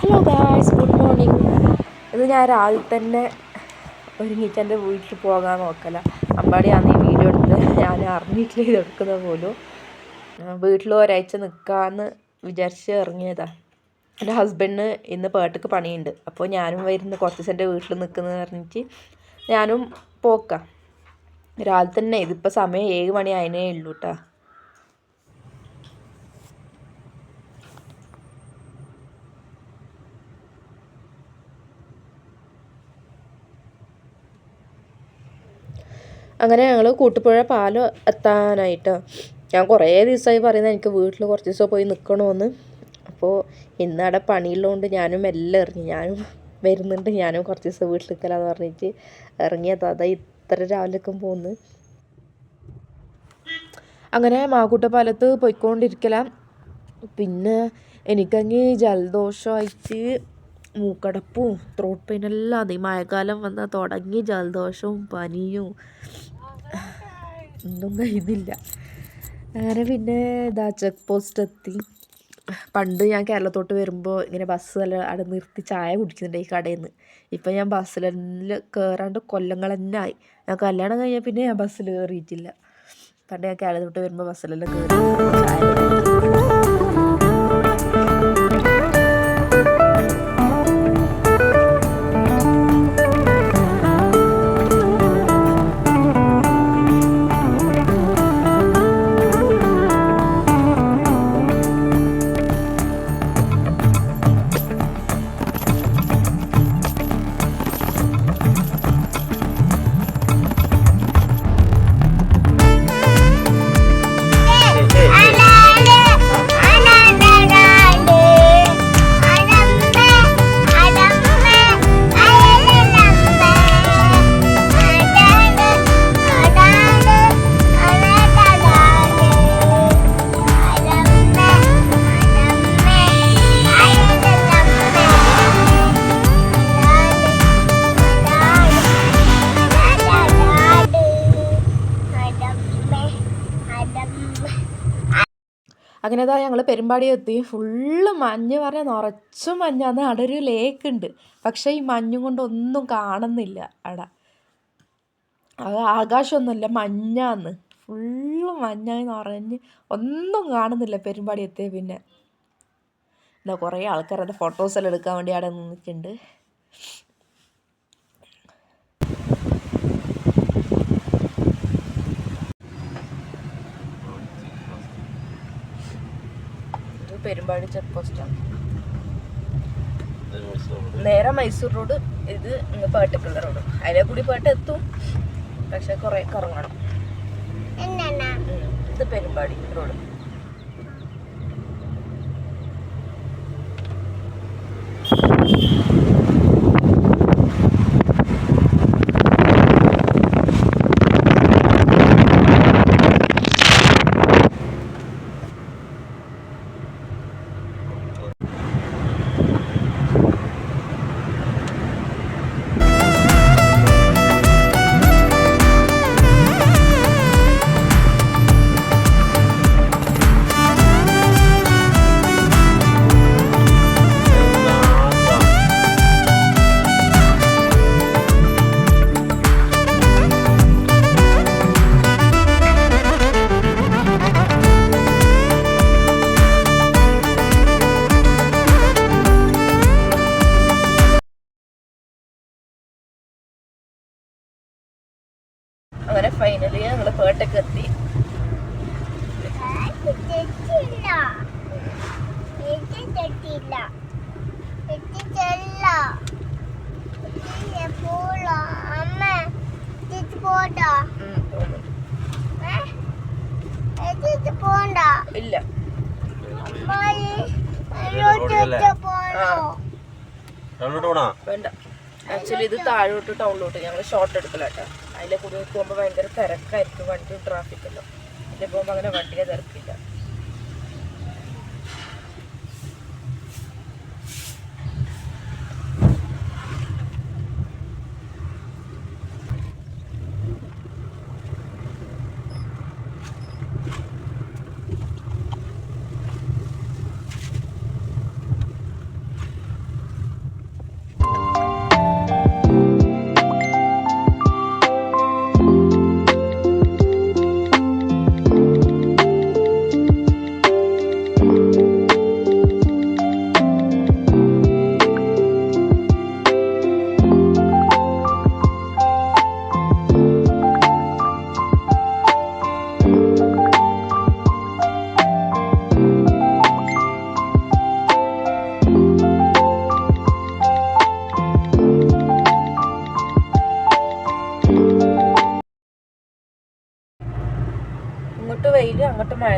Hello guys, good morning. ഇത് ഞാൻ രാവിലെ തന്നെ ഒരുങ്ങിയിട്ട് എൻ്റെ വീട്ടിൽ പോകാൻ നോക്കല. അമ്പാടിയാണ് ഈ വീഡിയോ എടുത്ത് ഞാൻ അറിഞ്ഞിട്ടില്ല ഇത് എടുക്കുന്നത് പോലും. വീട്ടിൽ ഒരാഴ്ച നിൽക്കാമെന്ന് വിചാരിച്ച് ഇറങ്ങിയതാണ്. എൻ്റെ ഹസ്ബൻഡിന് ഇന്ന് പേട്ടക്ക് പണിയുണ്ട്, അപ്പോൾ ഞാനും വരുന്ന കുറച്ച് ദിവസം എൻ്റെ വീട്ടിൽ നിൽക്കുന്നത് പറഞ്ഞിട്ട് ഞാനും പോക്കാം. രാവിലെ തന്നെ ഇതിപ്പോൾ സമയം 7 മണി ആയതിനേ ഉള്ളൂ കേട്ടോ. അങ്ങനെ ഞങ്ങൾ കൂട്ടുപുഴ പാലം എത്താനായിട്ടോ. ഞാൻ കുറേ ദിവസമായി പറയുന്നത് എനിക്ക് വീട്ടിൽ കുറച്ച് ദിവസം പോയി നിൽക്കണമെന്ന്. അപ്പോൾ ഇന്ന് അവിടെ പണിയുള്ളതുകൊണ്ട് ഞാനും എല്ലാം ഇറങ്ങി. ഞാനും വരുന്നുണ്ട്, ഞാനും കുറച്ച് ദിവസം വീട്ടിൽ നിൽക്കലാന്ന് പറഞ്ഞിട്ട് ഇറങ്ങിയത്. അതാ ഇത്ര രാവിലേക്കും പോകുന്നു. അങ്ങനെ മാക്കൂട്ടപ്പാലത്ത് പോയിക്കൊണ്ടിരിക്കലാം. പിന്നെ എനിക്കങ്ങ് ജലദോഷമായിട്ട് മൂക്കടപ്പും ത്രോട്ട് പെയിനെല്ലാം അതെ. മഴക്കാലം വന്നാൽ തുടങ്ങി ജലദോഷവും പനിയും ഒന്നും കഴിയുന്നില്ല. അങ്ങനെ പിന്നെ ഇതാ ചെക്ക് പോസ്റ്റ് എത്തി. പണ്ട് ഞാൻ കേരളത്തോട്ട് വരുമ്പോൾ ഇങ്ങനെ ബസ്സെല്ലാം അവിടെ നിർത്തി ചായ കുടിക്കുന്നുണ്ട് ഈ കടയിൽ നിന്ന്. ഇപ്പം ഞാൻ ബസ്സിലെല്ലാം കയറാണ്ട് കൊല്ലങ്ങൾ തന്നെ ആയി. ഞാൻ കല്യാണം കഴിഞ്ഞാൽ പിന്നെ ഞാൻ ബസ്സിൽ കയറിയിട്ടില്ല. പണ്ട് ഞാൻ കേരളത്തോട്ട് വരുമ്പോൾ ബസ്സിലെല്ലാം കയറി ചായ. അങ്ങനെ അതാ ഞങ്ങൾ പെരുമ്പാടി എത്തി. ഫുള്ള് മഞ്ഞ് പറഞ്ഞാൽ നിറച്ചും മഞ്ഞാന്ന്. അവിടെ ഒരു ലേക്ക് ഉണ്ട്, പക്ഷേ ഈ മഞ്ഞും കൊണ്ട് ഒന്നും കാണുന്നില്ല അവിടെ. അത് ആകാശമൊന്നുമില്ല, മഞ്ഞാന്ന്. ഫുള്ള് മഞ്ഞായി നിറഞ്ഞ് ഒന്നും കാണുന്നില്ല പെരുമ്പാടി എത്തിയ. പിന്നെ എന്താ കുറേ ആൾക്കാർ അത് ഫോട്ടോസെല്ലാം എടുക്കാൻ വേണ്ടി അവിടെ നിന്നിട്ടുണ്ട്. പെരുമ്പാടി ചെക്ക് പോസ്റ്റാണ്. നേരെ മൈസൂർ റോഡ്, ഇത് പേട്ടക്കുള്ള റോഡ്. അതിലെ കൂടി പേട്ട എത്തും, പക്ഷെ കുറെ കറങ്ങണം. ഇത് പെരുമ്പാടി റോഡ്. അങ്ങനെ ഫൈനലി ഞങ്ങൾ പേട്ടക്ക് എത്തി. ഇല്ല, വേണ്ട. ആക്ച്വലി ഇത് താഴോട്ട് ടൗണിലോട്ട് ഞങ്ങൾ ഷോർട്ട് എടുക്കലാട്ടോ. അതിലെ കൂടി പോകുമ്പോൾ ഭയങ്കര തിരക്കായിരിക്കും, വണ്ടിയും ട്രാഫിക്കല്ലോ. അതിൽ പോകുമ്പോൾ അങ്ങനെ വണ്ടിയെ തിരക്കില്ല.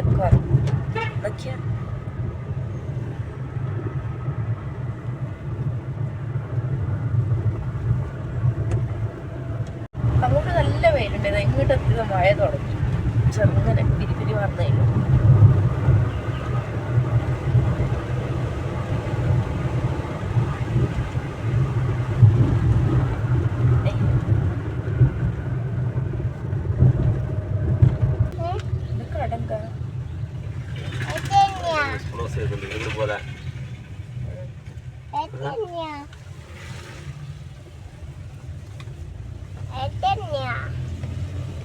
മഴക്കാലം നോക്കിയാ അങ്ങോട്ട് നല്ല വെയിലുണ്ടായിരുന്നു. ഇങ്ങോട്ട് എത്തിയത് മഴ തുടങ്ങി. ചെറുങ്ങനെ പിരിപിരി വന്നേലും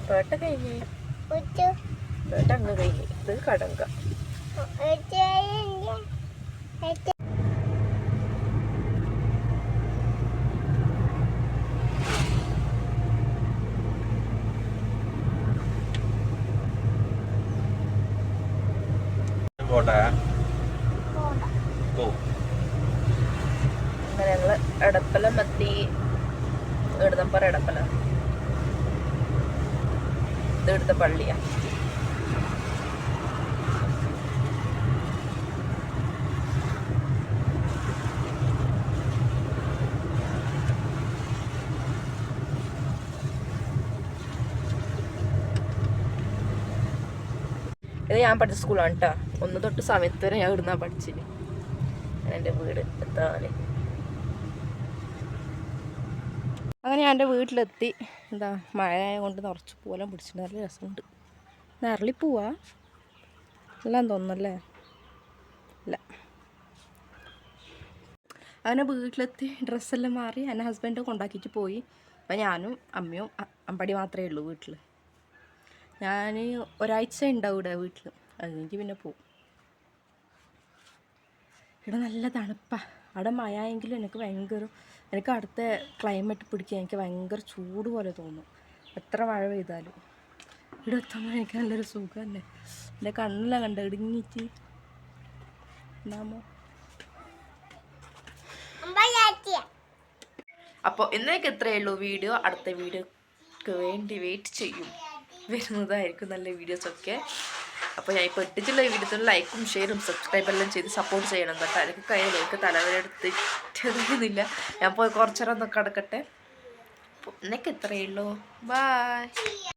പേട്ട കഴിഞ്ഞ് പേട്ട അങ്ങ് കഴിഞ്ഞ് ഇത് കടങ്ക. അങ്ങനെ ഞങ്ങള് എടപ്പലം എത്തി. എഴുതമ്പറ എടപ്പല ഇത് എടുത്ത പള്ളിയാ. ഇത് ഞാൻ പഠിച്ച സ്കൂളാണ് കേട്ടോ. 1 തൊട്ട് സമയത്ത് വരെ ഞാൻ ഇവിടുന്നാ പഠിച്ചിന്. എൻ്റെ വീട് എത്താൻ അങ്ങനെ ഞാൻ എൻ്റെ വീട്ടിലെത്തി. എന്താ മഴ കൊണ്ട് നിറച്ച് പൂവെല്ലാം പിടിച്ചിട്ട് നല്ല രസമുണ്ട്. നിറളിപ്പൂവാ എല്ലാം തോന്നുന്നല്ലേ? ഇല്ല. അങ്ങനെ വീട്ടിലെത്തി ഡ്രസ്സെല്ലാം മാറി എൻ്റെ ഹസ്ബൻഡ് കൊണ്ടാക്കിയിട്ട് പോയി. അപ്പം ഞാനും അമ്മയും അമ്പടി മാത്രമേ ഉള്ളൂ വീട്ടിൽ. ഞാൻ ഒരാഴ്ച ഉണ്ടാവും ഇവിടെ വീട്ടിൽ. അത് കഴിഞ്ഞിട്ട് പിന്നെ പോവും. ഇവിടെ നല്ല തണുപ്പാണ്. അവിടെ മഴ എങ്കിലും എനിക്ക് അടുത്ത ക്ലൈമറ്റ് പിടിക്കുക. എനിക്ക് ഭയങ്കര ചൂട് പോലെ തോന്നും എത്ര മഴ പെയ്താലും. ഇവിടെ എത്തുമ്പോൾ എനിക്ക് നല്ലൊരു സുഖമല്ലേ. എൻ്റെ കണ്ണെല്ലാം കണ്ട ഇടുങ്ങിയിട്ട് എന്നാമോ. അപ്പോൾ ഇന്നേക്ക് ഇത്രയേ ഉള്ളൂ വീഡിയോ. അടുത്ത വീഡിയോക്ക് വേണ്ടി വെയിറ്റ് ചെയ്യും. വരുന്നതായിരിക്കും നല്ല വീഡിയോസൊക്കെ. അപ്പോൾ ഞാൻ ഇപ്പോൾ ഇട്ടിട്ടുള്ള വീഡിയോത്തിൽ ലൈക്കും ഷെയറും സബ്സ്ക്രൈബെല്ലാം ചെയ്ത് സപ്പോർട്ട് ചെയ്യണം കേട്ടോ. എനിക്ക് കയ്യിലേക്ക് തലവരെ എടുത്തിട്ടില്ല. ഞാൻ പോയി കുറച്ചേരം ഒന്ന് കിടക്കട്ടെ. അപ്പോൾ ഇന്നേക്ക് ഇത്രയേ ഉള്ളൂ. ബൈ.